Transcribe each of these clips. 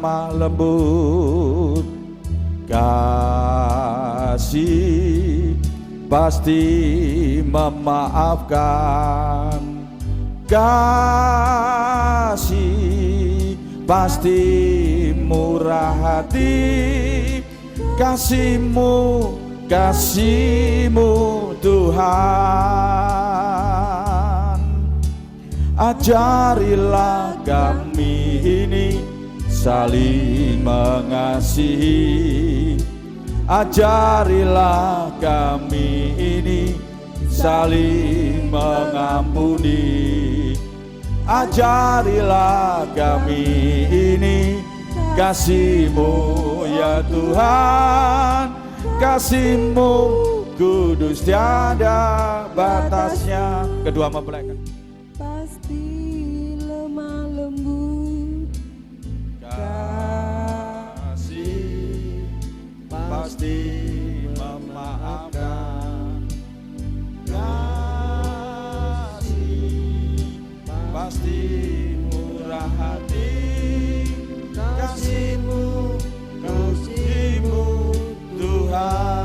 lemah lembut, kasih pasti memaafkan, kasih pasti murah hati, kasih-Mu Tuhan. Ajarilah kami ini saling mengasihi, ajarilah kami ini saling mengampuni, ajarilah kami ini kasih-Mu ya Tuhan, kasih-Mu kudus tiada batasnya. Kedua mempelai Pasti lemah lembut, kasih pasti memaafkan, kasih pasti murah hati, kasih-Mu Tuhan.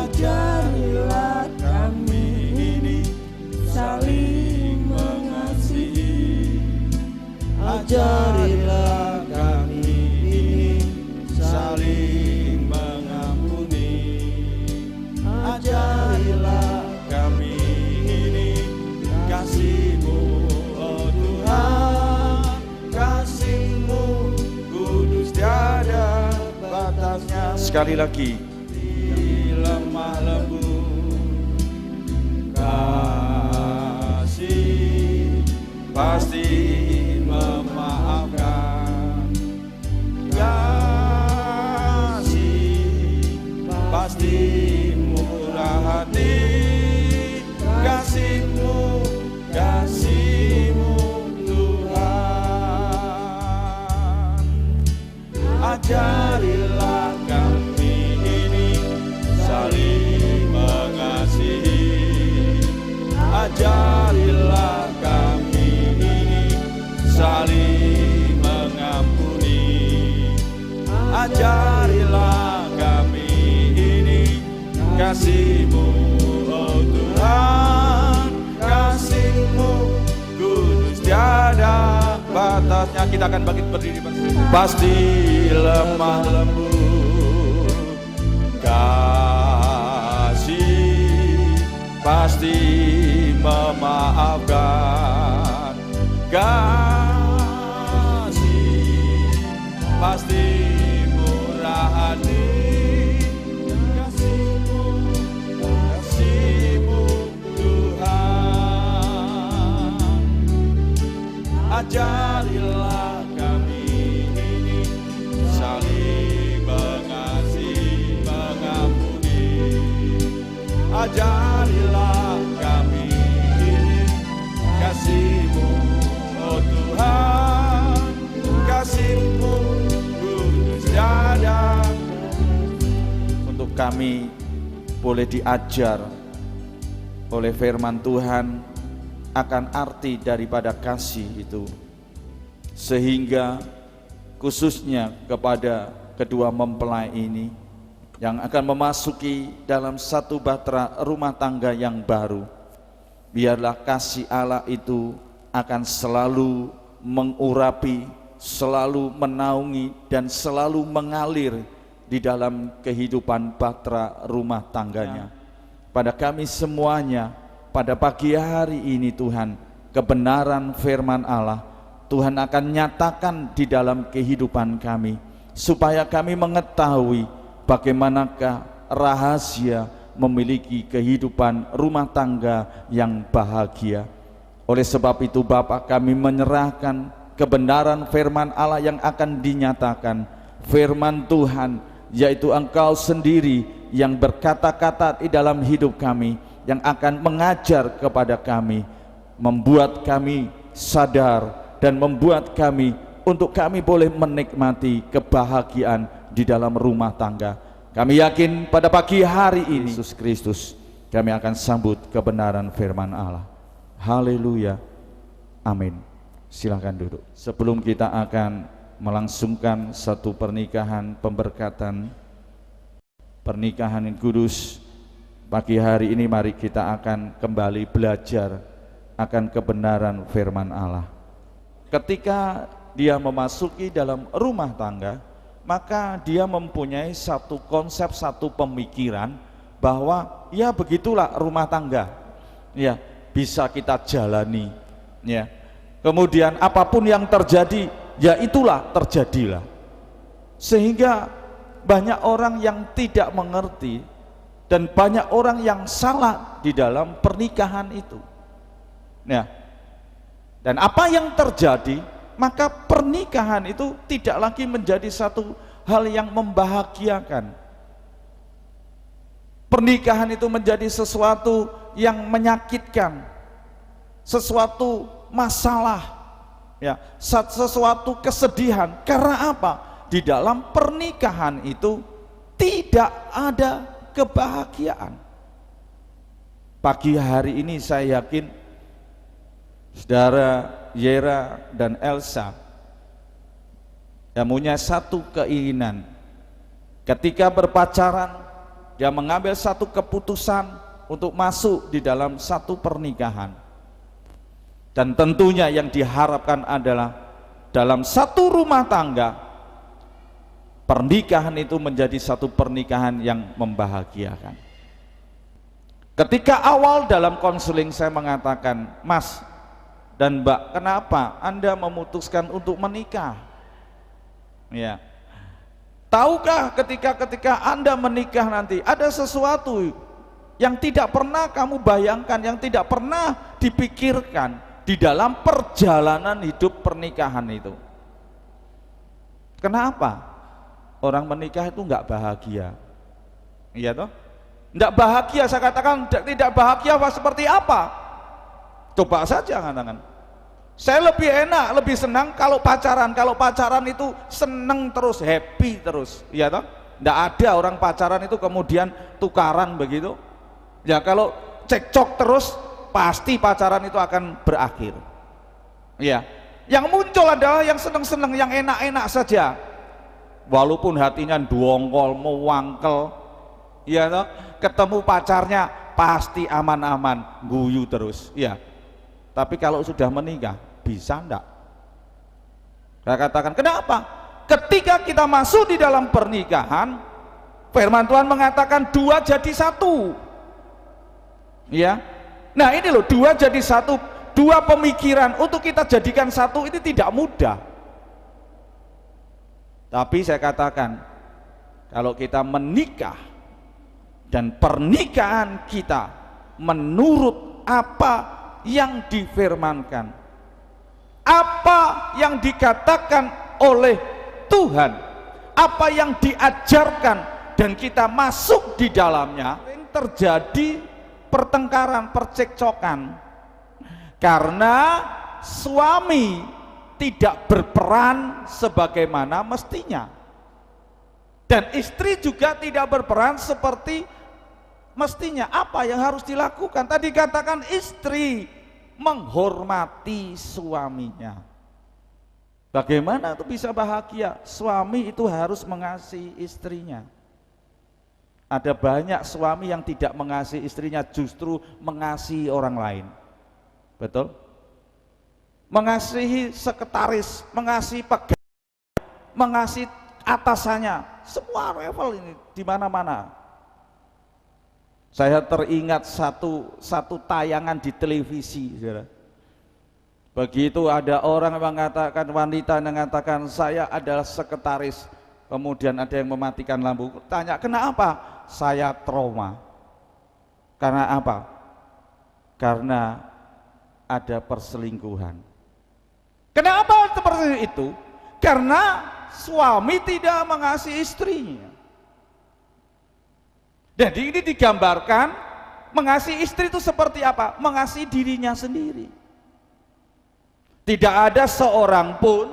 Ajarilah kami ini saling mengasihi, ajarilah kami ini saling mengampuni, ajarilah kami ini kasih-Mu oh Tuhan, kasih-Mu kudus tiada batasnya. Sekali lagi, lemah lembut, kasih pasti memaafkan, kasih pasti murah hati, kasih-Mu Tuhan. Ajarilah kami ini saling mengasihi, ajarilah kami ini saling mengampuni, ajarilah kami ini kasih-Mu oh Tuhan, kasih-Mu kudus tiada batasnya. Kita akan berdiri pasti lemah lembut, kasih pasti memaafkan, kasih pasti murah hati, kasih-Mu Tuhan. Ajarilah kami ini saling mengasihi, mengampuni, ajarilah kami ini kasih-Mu oh Tuhan, kasih-Mu kudus tiada. Untuk kami boleh diajar oleh firman Tuhan akan arti daripada kasih itu, sehingga khususnya kepada kedua mempelai ini yang akan memasuki dalam satu bahtera rumah tangga yang baru, biarlah kasih Allah itu akan selalu mengurapi, selalu menaungi dan selalu mengalir di dalam kehidupan bahtera rumah tangganya. Pada kami semuanya pada pagi hari ini Tuhan, kebenaran firman Allah Tuhan akan nyatakan di dalam kehidupan kami, supaya kami mengetahui bagaimanakah rahasia memiliki kehidupan rumah tangga yang bahagia. Oleh sebab itu Bapak, kami menyerahkan kebenaran firman Allah yang akan dinyatakan, firman Tuhan yaitu Engkau sendiri yang berkata-kata di dalam hidup kami, yang akan mengajar kepada kami, membuat kami sadar dan membuat kami untuk kami boleh menikmati kebahagiaan di dalam rumah tangga. Kami yakin pada pagi hari ini Yesus Kristus, kami akan sambut kebenaran firman Allah. Haleluya, amin. Silahkan duduk. Sebelum kita akan melangsungkan satu pernikahan pemberkatan, pernikahan yang kudus, pagi hari ini mari kita akan kembali belajar akan kebenaran firman Allah. Ketika dia memasuki dalam rumah tangga, maka dia mempunyai satu konsep, satu pemikiran bahwa ya begitulah rumah tangga, ya bisa kita jalani, ya. Kemudian apapun yang terjadi, ya itulah terjadilah. Sehingga banyak orang yang tidak mengerti dan banyak orang yang salah di dalam pernikahan itu. Ya. Dan apa yang terjadi, maka pernikahan itu tidak lagi menjadi satu hal yang membahagiakan. Pernikahan itu menjadi sesuatu yang menyakitkan, sesuatu masalah, ya, sesuatu kesedihan. Karena apa? Di dalam pernikahan itu tidak ada kebahagiaan. Pagi hari ini saya yakin saudara Yera dan Elsa yang punya satu keinginan. Ketika berpacaran, dia mengambil satu keputusan untuk masuk di dalam satu pernikahan. Dan tentunya yang diharapkan adalah dalam satu rumah tangga, pernikahan itu menjadi satu pernikahan yang membahagiakan. Ketika awal dalam konseling saya mengatakan, Mas dan Mbak, kenapa Anda memutuskan untuk menikah? Ya. Tahukah ketika Anda menikah nanti ada sesuatu yang tidak pernah kamu bayangkan, yang tidak pernah dipikirkan di dalam perjalanan hidup pernikahan itu. Kenapa orang menikah itu enggak bahagia? Iya toh? Enggak bahagia, saya katakan tidak bahagia seperti apa? Coba saja katakan. Saya lebih enak, lebih senang kalau pacaran. Kalau pacaran itu seneng terus, happy terus. Iya toh? Enggak ada orang pacaran itu kemudian tukaran begitu. Ya kalau cekcok terus, pasti pacaran itu akan berakhir. Ya, yang muncul adalah yang seneng-seneng, yang enak-enak saja. Walaupun hatinya dongkol, mewangkel, ya toh, ketemu pacarnya pasti aman-aman, guyu terus. Ya. Tapi kalau sudah menikah, bisa enggak? Saya katakan, kenapa? Ketika kita masuk di dalam pernikahan, firman Tuhan mengatakan 2 jadi 1. Ya. Nah ini loh, 2 jadi 1, 2 pemikiran untuk kita jadikan 1 ini tidak mudah. Tapi saya katakan, kalau kita menikah dan pernikahan kita menurut apa yang difirmankan, apa yang dikatakan oleh Tuhan, apa yang diajarkan, dan kita masuk di dalamnya, terjadi pertengkaran, percekcokan karena suami tidak berperan sebagaimana mestinya dan istri juga tidak berperan seperti mestinya. Apa yang harus dilakukan? Tadi katakan istri menghormati suaminya. Bagaimana itu bisa bahagia? Suami itu harus mengasihi istrinya. Ada banyak suami yang tidak mengasihi istrinya, justru mengasihi orang lain. Betul? Mengasihi sekretaris, mengasihi pegawai, mengasihi atasannya, semua level ini di mana-mana. Saya teringat satu tayangan di televisi, saudara. Begitu ada orang yang mengatakan, wanita yang mengatakan saya adalah sekretaris, kemudian ada yang mematikan lampu. Tanya, kenapa? Saya trauma. Karena apa? Karena ada perselingkuhan. Kenapa seperti itu? Karena suami tidak mengasihi istrinya. Jadi ini digambarkan mengasihi istri itu seperti apa? Mengasihi dirinya sendiri. Tidak ada seorang pun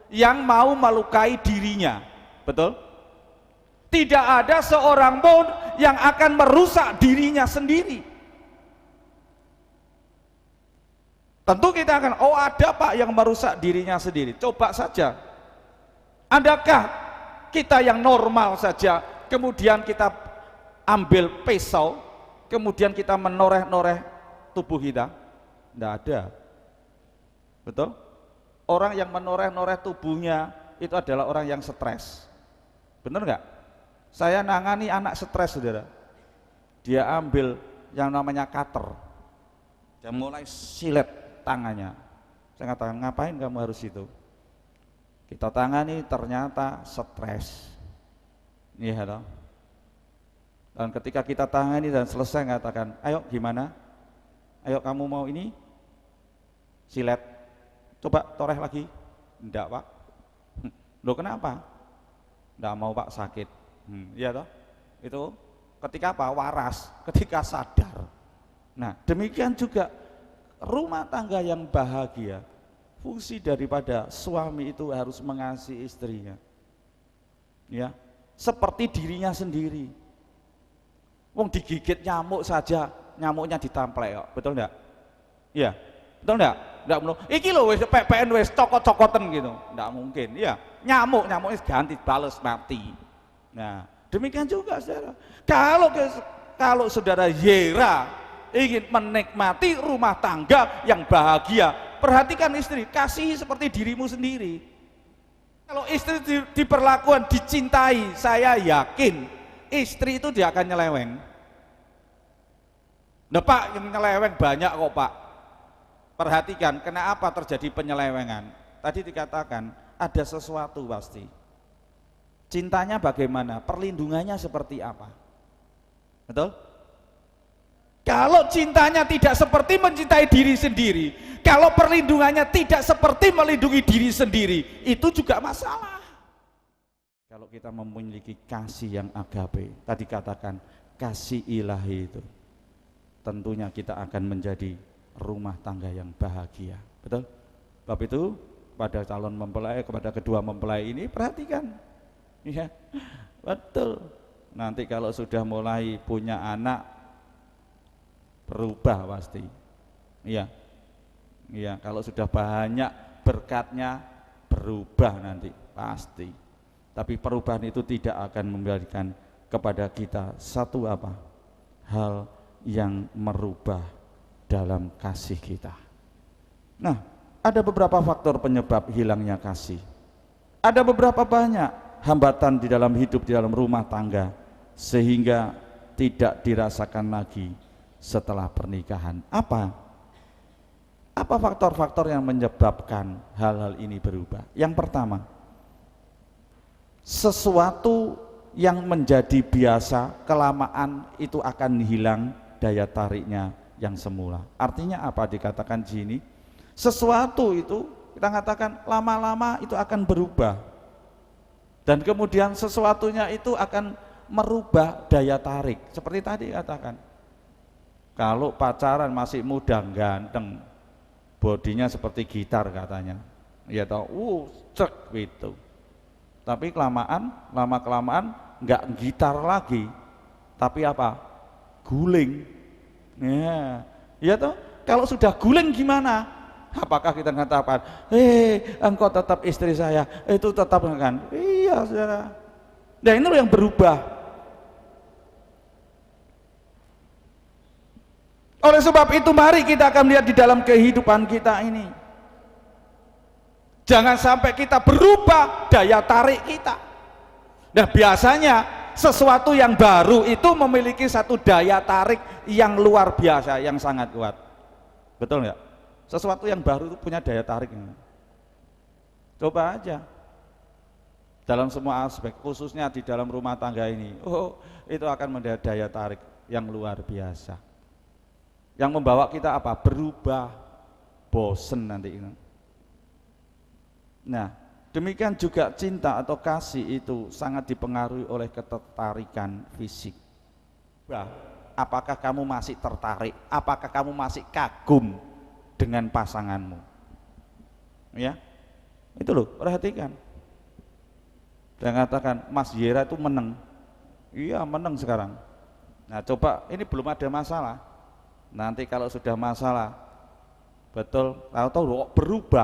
yang mau melukai dirinya. Betul? Tidak ada seorang pun yang akan merusak dirinya sendiri. Tentu kita akan, oh ada Pak yang merusak dirinya sendiri. Coba saja. Adakah kita yang normal saja, kemudian kita ambil pisau, kemudian kita menoreh-noreh tubuh kita? Tidak ada. Betul? Orang yang menoreh-noreh tubuhnya itu adalah orang yang stres. Benar nggak? Saya nangani anak stres, saudara. Dia ambil yang namanya cutter. Dia mulai silet tangannya. Saya katakan, ngapain kamu harus itu? Kita tangani, ternyata stres. Iya toh. Dan ketika kita tangani dan selesai, katakan, ayo gimana? Ayo kamu mau ini? Silet. Coba toreh lagi. Enggak Pak. Loh kenapa? Enggak mau Pak, sakit. Iya toh. Itu ketika apa? Waras, ketika sadar. Nah demikian juga rumah tangga yang bahagia, fungsi daripada suami itu harus mengasihi istrinya, ya, seperti dirinya sendiri. Wong digigit nyamuk saja, nyamuknya ditamplek kok, betul enggak? Iya, betul enggak? Enggak mulu, iki lho wis PPN wis cokot-cokoten gitu, enggak mungkin, ya. Nyamuknya ganti balas mati. Nah, demikian juga saudara. Kalau saudara Yera ingin menikmati rumah tangga yang bahagia, perhatikan istri, kasihi seperti dirimu sendiri. Kalau istri diperlakukan, dicintai, saya yakin istri itu dia akan nyeleweng. Nah Pak, yang nyeleweng banyak kok Pak. Perhatikan kenapa terjadi penyelewengan. Tadi dikatakan ada sesuatu pasti. Cintanya bagaimana? Perlindungannya seperti apa? Betul? Kalau cintanya tidak seperti mencintai diri sendiri, kalau perlindungannya tidak seperti melindungi diri sendiri, itu juga masalah. Kalau kita memiliki kasih yang agape, tadi katakan kasih ilahi itu, tentunya kita akan menjadi rumah tangga yang bahagia. Betul? Sebab itu pada calon mempelai, kepada kedua mempelai ini perhatikan, ya, betul. Nanti kalau sudah mulai punya anak, berubah pasti. Iya. Iya, kalau sudah banyak berkatnya berubah nanti pasti. Tapi perubahan itu tidak akan memberikan kepada kita satu apa? Hal yang merubah dalam kasih kita. Nah, ada beberapa faktor penyebab hilangnya kasih. Ada beberapa banyak hambatan di dalam hidup, di dalam rumah tangga, sehingga tidak dirasakan lagi setelah pernikahan. Apa faktor-faktor yang menyebabkan hal-hal ini berubah? Yang pertama, sesuatu yang menjadi biasa kelamaan itu akan hilang daya tariknya yang semula. Artinya apa dikatakan di sini? Sesuatu itu kita katakan lama-lama itu akan berubah, dan kemudian sesuatunya itu akan merubah daya tarik. Seperti tadi katakan, kalau pacaran masih muda ganteng, bodinya seperti gitar katanya, ya tahu, cek gitu. Tapi lama kelamaan nggak gitar lagi, tapi apa? Guling. Ya toh. Kalau sudah guling gimana? Apakah kita mengatakan, engkau tetap istri saya, itu tetap kan? Iya saudara. Nah ini loh yang berubah. Oleh sebab itu mari kita akan lihat di dalam kehidupan kita ini, jangan sampai kita berubah daya tarik kita. Nah biasanya sesuatu yang baru itu memiliki satu daya tarik yang luar biasa, yang sangat kuat. Betul nggak? Sesuatu yang baru itu punya daya tarik. Coba aja dalam semua aspek, khususnya di dalam rumah tangga ini, itu akan menjadi daya tarik yang luar biasa, yang membawa kita apa? Berubah, bosen nanti. Nah, demikian juga cinta atau kasih itu sangat dipengaruhi oleh ketertarikan fisik. Apakah kamu masih tertarik? Apakah kamu masih kagum dengan pasanganmu? Ya, itu loh, perhatikan. Dan katakan, Mas Yera itu menang. Iya, menang sekarang. Nah, coba ini belum ada masalah. Nanti kalau sudah masalah, Betul, tahu-tahu kok berubah